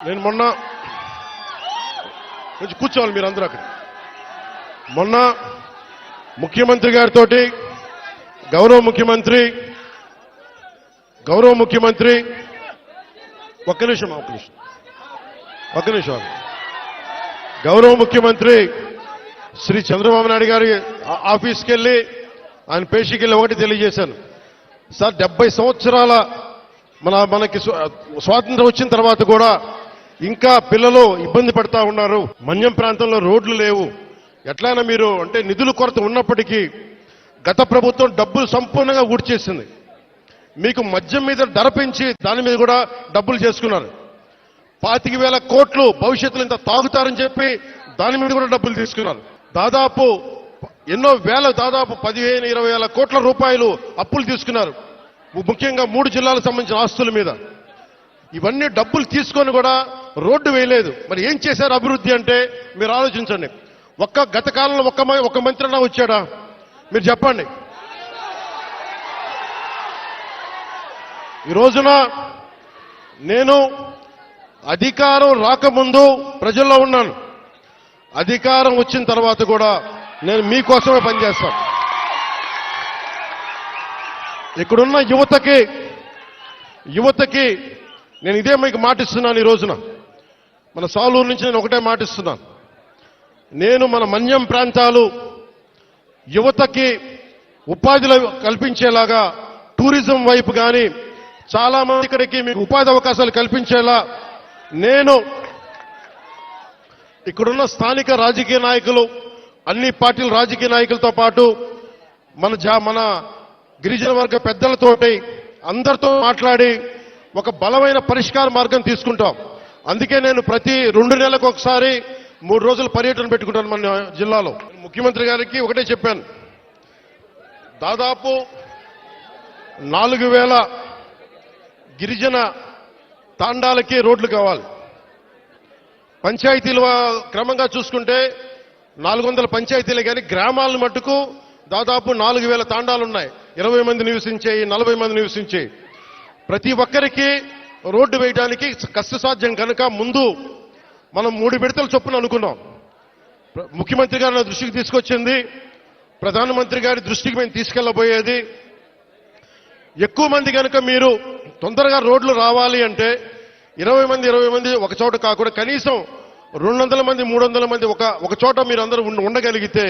నేను మొన్న కొంచెం కూర్చోవాలి మీరు అందరూ అక్కడ. మొన్న ముఖ్యమంత్రి గారితో గౌరవ ముఖ్యమంత్రి ఒక్క నిమిషం గౌరవ ముఖ్యమంత్రి శ్రీ చంద్రబాబు నాయుడు గారి ఆఫీస్కి వెళ్ళి ఆయన పేషీకి వెళ్ళి ఒకటి తెలియజేశాను. సార్ 70 సంవత్సరాల మనకి స్వాతంత్రం వచ్చిన తర్వాత కూడా ఇంకా పిల్లలు ఇబ్బంది పడతా ఉన్నారు. మన్యం ప్రాంతంలో రోడ్లు లేవు. ఎట్లయినా మీరు అంటే నిధుల కొరత ఉన్నప్పటికీ గత ప్రభుత్వం డబ్బులు సంపూర్ణంగా ఊడ్చేసింది. మీకు మద్యం మీద ధర పెంచి దాని మీద కూడా డబ్బులు చేసుకున్నారు. 25,000 కోట్లు భవిష్యత్తులో ఇంత తాగుతారని చెప్పి దాని మీద కూడా డబ్బులు తీసుకున్నారు. దాదాపు ఎన్నో వేల దాదాపు 15,000-20,000 కోట్ల రూపాయలు అప్పులు తీసుకున్నారు. ముఖ్యంగా 3 జిల్లాలకు సంబంధించిన ఆస్తుల మీద. ఇవన్నీ డబ్బులు తీసుకొని కూడా రోడ్డు వేయలేదు. మరి ఏం చేశారు అభివృద్ధి అంటే మీరు ఆలోచించండి. గత కాలంలో ఒక్క మంత్రి అన్నా వచ్చాడా మీరు చెప్పండి. ఈ రోజున నేను అధికారం రాకముందు ప్రజల్లో ఉన్నాను. అధికారం వచ్చిన తర్వాత కూడా నేను మీకోసమే పనిచేస్తాను. ఇక్కడున్న యువతకి నేను ఇదే మీకు మాటిస్తున్నాను. ఈ రోజున మన సాలూరు నుంచి నేను ఒకటే మాటిస్తున్నాను. నేను మన మన్యం ప్రాంతాలు యువతకి ఉపాధిలో కల్పించేలాగా టూరిజం వైపు కానీ చాలా మంది ఇక్కడికి మీకు ఉపాధి అవకాశాలు కల్పించేలా నేను ఇక్కడున్న స్థానిక రాజకీయ నాయకులు అన్ని పార్టీల రాజకీయ నాయకులతో పాటు మన గిరిజన వర్గ పెద్దలతోటి అందరితో మాట్లాడి ఒక బలమైన పరిష్కార మార్గం తీసుకుంటాం. అందుకే నేను ప్రతి 2 నెలలకు ఒకసారి 3 రోజులు పర్యటన పెట్టుకుంటాను మన జిల్లాలో. ముఖ్యమంత్రి గారికి ఒకటే చెప్పాను. దాదాపు 4,000 గిరిజన తాండాలకి రోడ్లు కావాలి. పంచాయతీలు క్రమంగా చూసుకుంటే 400 పంచాయతీలే కానీ గ్రామాలను మట్టుకు దాదాపు 4,000 తాండాలు ఉన్నాయి. 20 మంది నివసించేవి, 40 మంది నివసించేవి. ప్రతి ఒక్కరికి రోడ్డు వేయడానికి కష్టసాధ్యం కనుక ముందు మనం 3 విడతల చొప్పున అనుకున్నాం. ముఖ్యమంత్రి గారి దృష్టికి తీసుకొచ్చింది, ప్రధానమంత్రి గారి దృష్టికి మేము తీసుకెళ్లబోయేది. ఎక్కువ మంది కనుక మీరు తొందరగా రోడ్లు రావాలి అంటే 20 మంది ఒక చోట కాకుండా కనీసం 200 మంది 300 మంది ఒక చోట మీరు అందరూ ఉండగలిగితే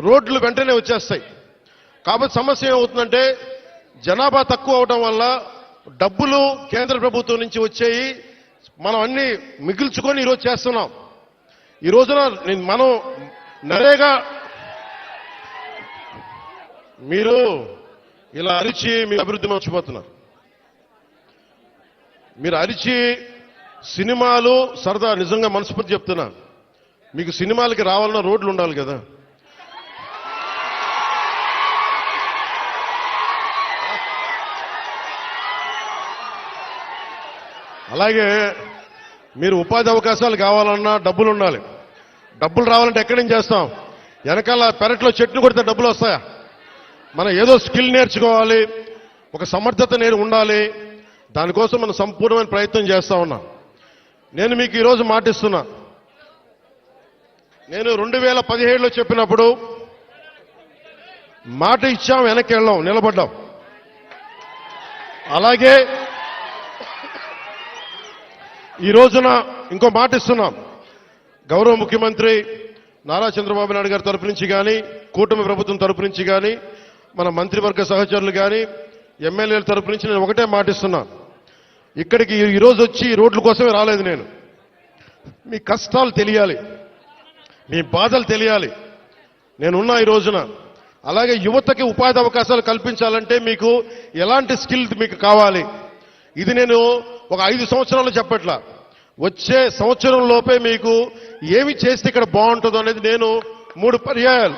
రోడ్లు వెంటనే వచ్చేస్తాయి. కాబట్టి సమస్య ఏమవుతుందంటే జనాభా తక్కువ అవడం వల్ల డబ్బులు కేంద్ర ప్రభుత్వం నుంచి వచ్చేయి మనం అన్ని మిగిల్చుకొని ఈరోజు చేస్తున్నాం. ఈ రోజున మనం నరేగా మీరు ఇలా అరిచి మీ అభివృద్ధి మర్చిపోతున్నారు. మీరు అరిచి సినిమాలు సరదా నిజంగా మనస్ఫూర్తి చెప్తున్నా. మీకు సినిమాలకి రావాలన్న రోడ్లు ఉండాలి కదా. అలాగే మీరు ఉపాధి అవకాశాలు కావాలన్నా డబ్బులు ఉండాలి. డబ్బులు రావాలంటే ఎక్కడి నుంచి చేస్తాం? వెనకాల పెరట్లో చెట్లు కొడితే డబ్బులు వస్తాయా? మనం ఏదో స్కిల్ నేర్చుకోవాలి, ఒక సమర్థత ఉండాలి. దానికోసం మనం సంపూర్ణమైన ప్రయత్నం చేస్తా ఉన్నాం. నేను మీకు ఈరోజు మాటిస్తున్నా. నేను 2017లో చెప్పినప్పుడు మాట ఇచ్చాం, వెనక్కి వెళ్ళాం, నిలబడ్డాం. అలాగే ఈ రోజున ఇంకో మాట ఇస్తున్నాం. గౌరవ ముఖ్యమంత్రి నారా చంద్రబాబు నాయుడు గారి తరపు నుంచి కానీ, కూటమి ప్రభుత్వం తరపు నుంచి కానీ, మన మంత్రివర్గ సహచరులు కానీ, ఎమ్మెల్యేల తరపు నుంచి నేను ఒకటే మాటిస్తున్నా. ఇక్కడికి ఈరోజు వచ్చి రోడ్ల కోసమే రాలేదు నేను. మీ కష్టాలు తెలియాలి, మీ బాధలు తెలియాలి. నేనున్నా ఈ రోజున. అలాగే యువతకి ఉపాధి అవకాశాలు కల్పించాలంటే మీకు ఎలాంటి స్కిల్ మీకు కావాలి, ఇది నేను ఒక 5 సంవత్సరాలు చెప్పట్లా. వచ్చే సంవత్సరం లోపే మీకు ఏమి చేస్తే ఇక్కడ బాగుంటుందో అనేది నేను 3 పర్యాయాలు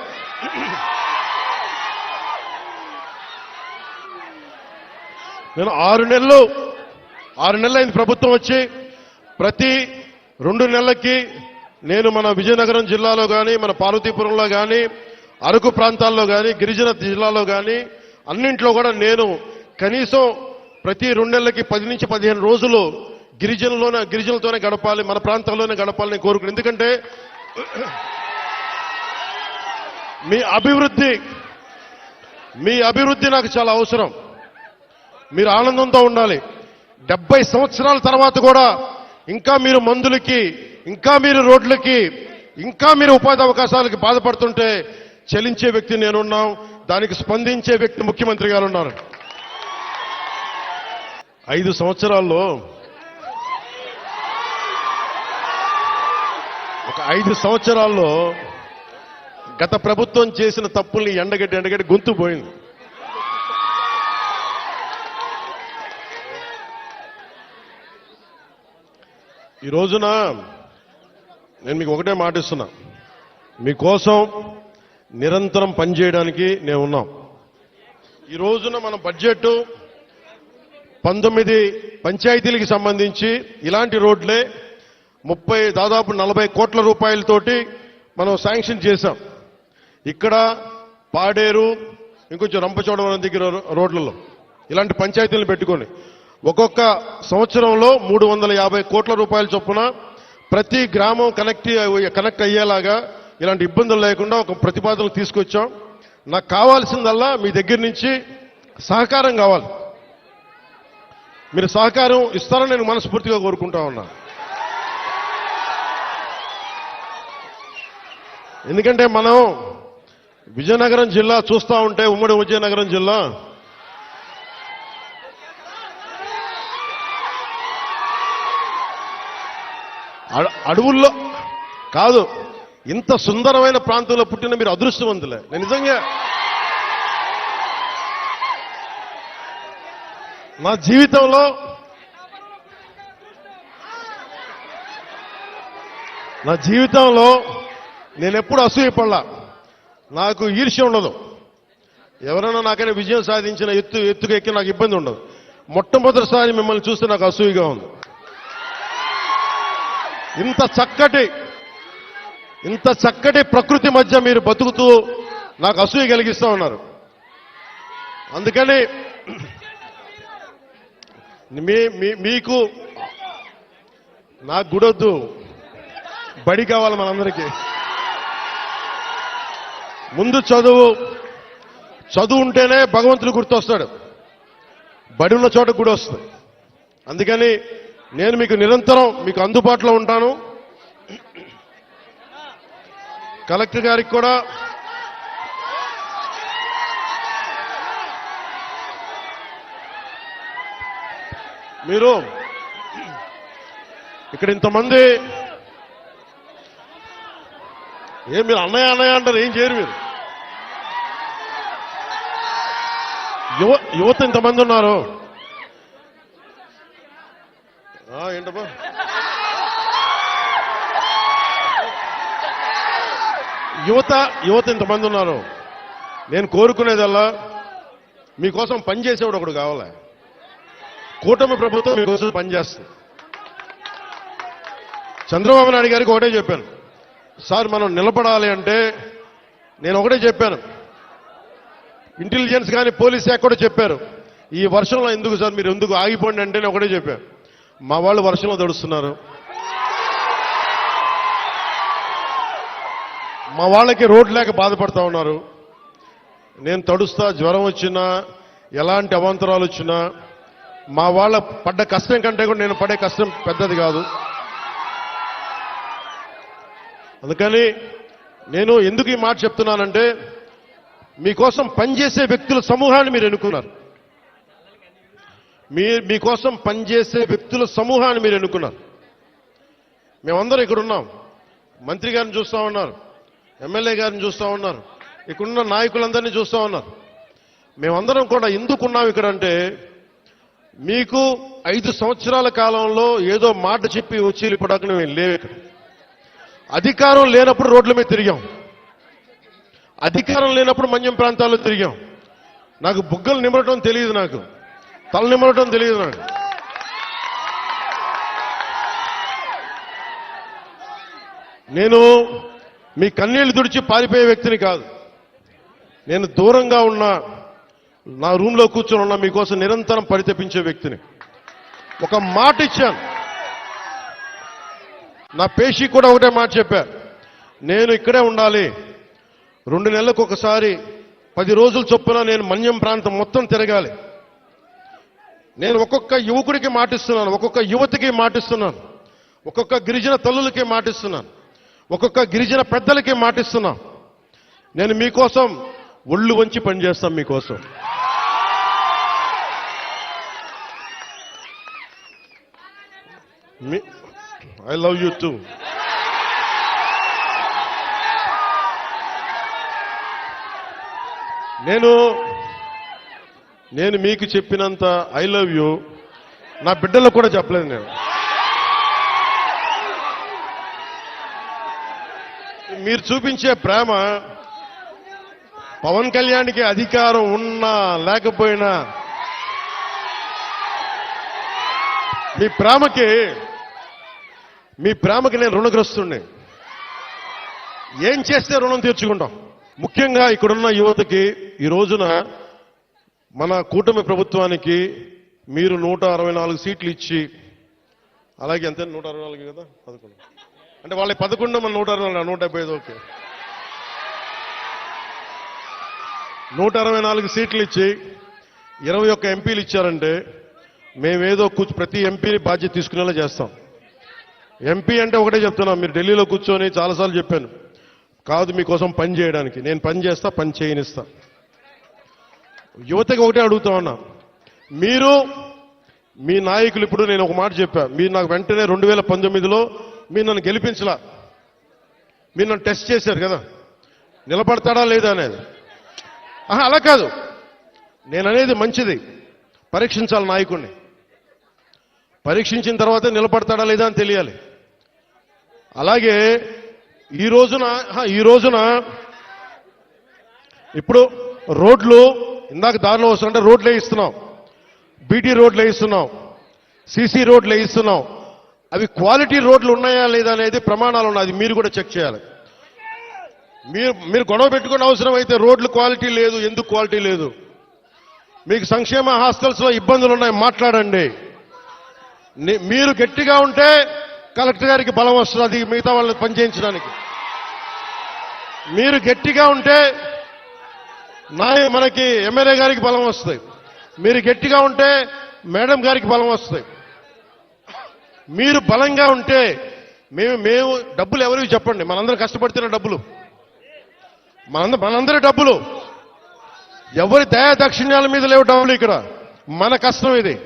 నేను 6 నెలలు అయింది ప్రభుత్వం వచ్చి. ప్రతి 2 నెలలకి నేను మన విజయనగరం జిల్లాలో కానీ, మన పార్వతీపురంలో కానీ, అరకు ప్రాంతాల్లో కానీ, గిరిజన జిల్లాలో కానీ అన్నింట్లో కూడా నేను కనీసం ప్రతి 2 నెలలకి 10 నుంచి 15 రోజులు గిరిజనులతోనే గడపాలి, మన ప్రాంతంలోనే గడపాలని కోరుకున్నాను. ఎందుకంటే మీ అభివృద్ధి నాకు చాలా అవసరం. మీరు ఆనందంతో ఉండాలి. 70 సంవత్సరాల తర్వాత కూడా ఇంకా మీరు మందులకి, ఇంకా మీరు రోడ్లకి, ఇంకా మీరు ఉపాధి అవకాశాలకి బాధపడుతుంటే చలించే వ్యక్తి నేనున్నాం. దానికి స్పందించే వ్యక్తి ముఖ్యమంత్రి గారు ఉన్నారు. 5 సంవత్సరాల్లో ఒక 5 సంవత్సరాల్లో గత ప్రభుత్వం చేసిన తప్పుల్ని ఎండగడ్డి గొంతు పోయింది. ఈ రోజున నేను మీకు ఒకటే మాటిస్తున్నా, మీకోసం నిరంతరం పనిచేయడానికి నేను ఉన్నాం. ఈ రోజున మన బడ్జెట్ 19 పంచాయతీలకు సంబంధించి ఇలాంటి రోడ్లే దాదాపు 40 కోట్ల రూపాయలతోటి మనం శాంక్షన్ చేశాం. ఇక్కడ పాడేరు, ఇంకొంచెం రంపచోడవరం దగ్గర రోడ్లలో ఇలాంటి పంచాయతీలను పెట్టుకొని ఒక్కొక్క సంవత్సరంలో 350 కోట్ల రూపాయల చొప్పున ప్రతి గ్రామం కనెక్ట్ అయ్యేలాగా ఇలాంటి ఇబ్బందులు లేకుండా ఒక ప్రతిపాదనలు తీసుకొచ్చాం. నాకు కావాల్సిందల్లా మీ దగ్గర నుంచి సహకారం కావాలి. మీరు సహకారం ఇస్తారని నేను మనస్ఫూర్తిగా కోరుకుంటా ఉన్నా. ఎందుకంటే మనం విజయనగరం జిల్లా చూస్తా ఉంటే, ఉమ్మడి విజయనగరం జిల్లా అడవుల్లో కాదు, ఇంత సుందరమైన ప్రాంతంలో పుట్టిన మీరు అదృష్టవంతులే. నేను నిజంగా నా జీవితంలో నేను ఎప్పుడు అసూయపడలా. నాకు ఈర్ష్య ఉండదు. ఎవరైనా నాకైనా విజయం సాధించిన ఎత్తుకు ఎక్కి నాకు ఇబ్బంది ఉండదు. మొట్టమొదటిసారి మిమ్మల్ని చూస్తే నాకు అసూయగా ఉంది. ఇంత చక్కటి ప్రకృతి మధ్య మీరు బతుకుతూ నాకు అసూయ కలిగిస్తూ ఉన్నారు. అందుకని మీకు నాకు గుడొద్దు, బడి కావాలి మనందరికీ. ముందు చదువు ఉంటేనే భగవంతుడు గుర్తొస్తాడు, బడి ఉన్న చోట కూడా వస్తుంది. అందుకని నేను మీకు నిరంతరం మీకు అందుబాటులో ఉంటాను. కలెక్టర్ గారికి కూడా మీరు ఇక్కడ ఇంతమంది మీరు అన్నయ్య అంటారు, ఏం చేయరు మీరు. యువత ఇంతమంది ఉన్నారు. ఏంటబ్బా యువత ఇంతమంది ఉన్నారు. నేను కోరుకునేదల్లా మీకోసం పనిచేసేవాడు ఒకడు కావాలి. కూటమి ప్రభుత్వం మీకోసం పనిచేస్తుంది. చంద్రబాబు నాయుడు గారికి ఒకటే చెప్పాను, సార్ మనం నిలబడాలి అంటే నేను ఒకటే చెప్పాను. ఇంటెలిజెన్స్ కానీ పోలీస్ శాఖ కూడా చెప్పారు, ఈ వర్షంలో ఎందుకు సార్ మీరు ఎందుకు ఆగిపోండి అంటే నేను ఒకటే చెప్పాను. మా వాళ్ళు వర్షంలో తడుస్తున్నారు, మా వాళ్ళకి రోడ్ లేక బాధపడతా ఉన్నారు. నేను తడుస్తా, జ్వరం వచ్చినా ఎలాంటి అవాంతరాలు వచ్చినా మా వాళ్ళ పడ్డ కష్టం కంటే కూడా నేను పడే కష్టం పెద్దది కాదు. అందుకని నేను ఎందుకు ఈ మాట చెప్తున్నానంటే మీకోసం పనిచేసే వ్యక్తుల సమూహాన్ని మీరు ఎన్నుకున్నారు. మీకోసం పనిచేసే వ్యక్తుల సమూహాన్ని మీరు ఎన్నుకున్నారు. మేమందరం ఇక్కడ ఉన్నాం. మంత్రి గారిని చూస్తా ఉన్నారు, ఎమ్మెల్యే గారిని చూస్తా ఉన్నారు, ఇక్కడున్న నాయకులందరినీ చూస్తా ఉన్నారు. మేమందరం కూడా ఎందుకున్నాం ఇక్కడ అంటే మీకు 5 సంవత్సరాల కాలంలో ఏదో మాట చెప్పి వచ్చి వెళ్ళిపోవడానికి మేము లేవు. ఇక్కడ అధికారం లేనప్పుడు రోడ్ల మీద తిరిగాం, అధికారం లేనప్పుడు మన్యం ప్రాంతాల్లో తిరిగాం. నాకు బుగ్గలు నిమరటం తెలియదు, నాకు తల నిమరటం తెలియదు. నాకు నేను మీ కన్నీళ్లు తుడిచి పారిపోయే వ్యక్తిని కాదు. నేను దూరంగా ఉన్నా, నా రూమ్లో కూర్చొని ఉన్నా మీకోసం నిరంతరం పరితపించే వ్యక్తిని. ఒక మాట ఇచ్చాను, నా పేషీ కూడా ఒకటే మాట చెప్పా, నేను ఇక్కడే ఉండాలి, 2 నెలలకు ఒకసారి 10 రోజులు చొప్పున నేను మన్యం ప్రాంతం మొత్తం తిరగాలి. నేను ఒక్కొక్క యువకుడికి మాటిస్తున్నాను, ఒక్కొక్క యువతికి మాటిస్తున్నాను, ఒక్కొక్క గిరిజన తల్లులకి మాటిస్తున్నాను, ఒక్కొక్క గిరిజన పెద్దలకి మాటిస్తున్నాను. నేను మీకోసం ఒళ్ళు వంచి పనిచేస్తాను మీకోసం. I love you two. నేను మీకు చెప్పినంత ఐ లవ్ యూ నా బిడ్డలకు కూడా చెప్పలేదు. నేను మీరు చూపించే ప్రేమ పవన్ కళ్యాణ్కి అధికారం ఉన్నా లేకపోయినా మీ ప్రేమకి నేను రుణగ్రస్తుడిని. ఏం చేస్తే రుణం తీర్చుకుంటాం. ముఖ్యంగా ఇక్కడున్న యువతకి ఈ రోజున మన కూటమి ప్రభుత్వానికి మీరు 164 సీట్లు ఇచ్చి, అలాగే ఎంత 164 కదా 11 అంటే వాళ్ళ 11 మన 164 175 ఓకే 164 సీట్లు ఇచ్చి 21 ఎంపీలు ఇచ్చారంటే మేమేదో ప్రతి ఎంపీని బాధ్యత తీసుకునేలా చేస్తాం. ఎంపీ అంటే ఒకటే చెప్తున్నాం, మీరు ఢిల్లీలో కూర్చొని చాలాసార్లు చెప్పాను, కాదు మీకోసం పని చేయడానికి. నేను పని చేస్తా, పని చేయనిస్తా. యువతకి ఒకటే అడుగుతా ఉన్నా, మీరు మీ నాయకులు, ఇప్పుడు నేను ఒక మాట చెప్పా, మీరు నాకు వెంటనే 2019లో మీరు నన్ను గెలిపించలా, మీరు నన్ను టెస్ట్ చేశారు కదా, నిలబడతాడా లేదా అనేది. అలా కాదు, నేను అనేది మంచిది, పరీక్షించాలి నాయకుడిని. పరీక్షించిన తర్వాత నిలబడతాడా లేదా అని తెలియాలి. అలాగే ఈ రోజున ఇప్పుడు రోడ్లు, ఇందాక దారిలో వస్తుంటే రోడ్లు వేయిస్తున్నాం, బీటీ రోడ్లు వేయిస్తున్నాం, సీసీ రోడ్లు వేయిస్తున్నాం. అవి క్వాలిటీ రోడ్లు ఉన్నాయా లేదా అనేది ప్రమాణాలు ఉన్నాయి, అది మీరు కూడా చెక్ చేయాలి. మీరు గొడవ పెట్టుకునే అవసరం అయితే రోడ్లు క్వాలిటీ లేదు, ఎందుకు క్వాలిటీ లేదు, మీకు సంక్షేమ హాస్టల్స్ లో ఇబ్బందులు ఉన్నాయి, మాట్లాడండి. మీరు గట్టిగా ఉంటే కలెక్టర్ గారికి బలం వస్తుంది మిగతా వాళ్ళని పనిచేయించడానికి. మీరు గట్టిగా ఉంటే మనకి ఎమ్మెల్యే గారికి బలం వస్తుంది. మీరు గట్టిగా ఉంటే మేడం గారికి బలం వస్తుంది. మీరు బలంగా ఉంటే మేము డబ్బులు ఎవరికి చెప్పండి, మనందరం కష్టపడుతున్న డబ్బులు, మనందరి డబ్బులు, ఎవరి దయా దక్షిణ్యాల మీద లేవు డబ్బులు. ఇక్కడ మన కష్టం ఇది.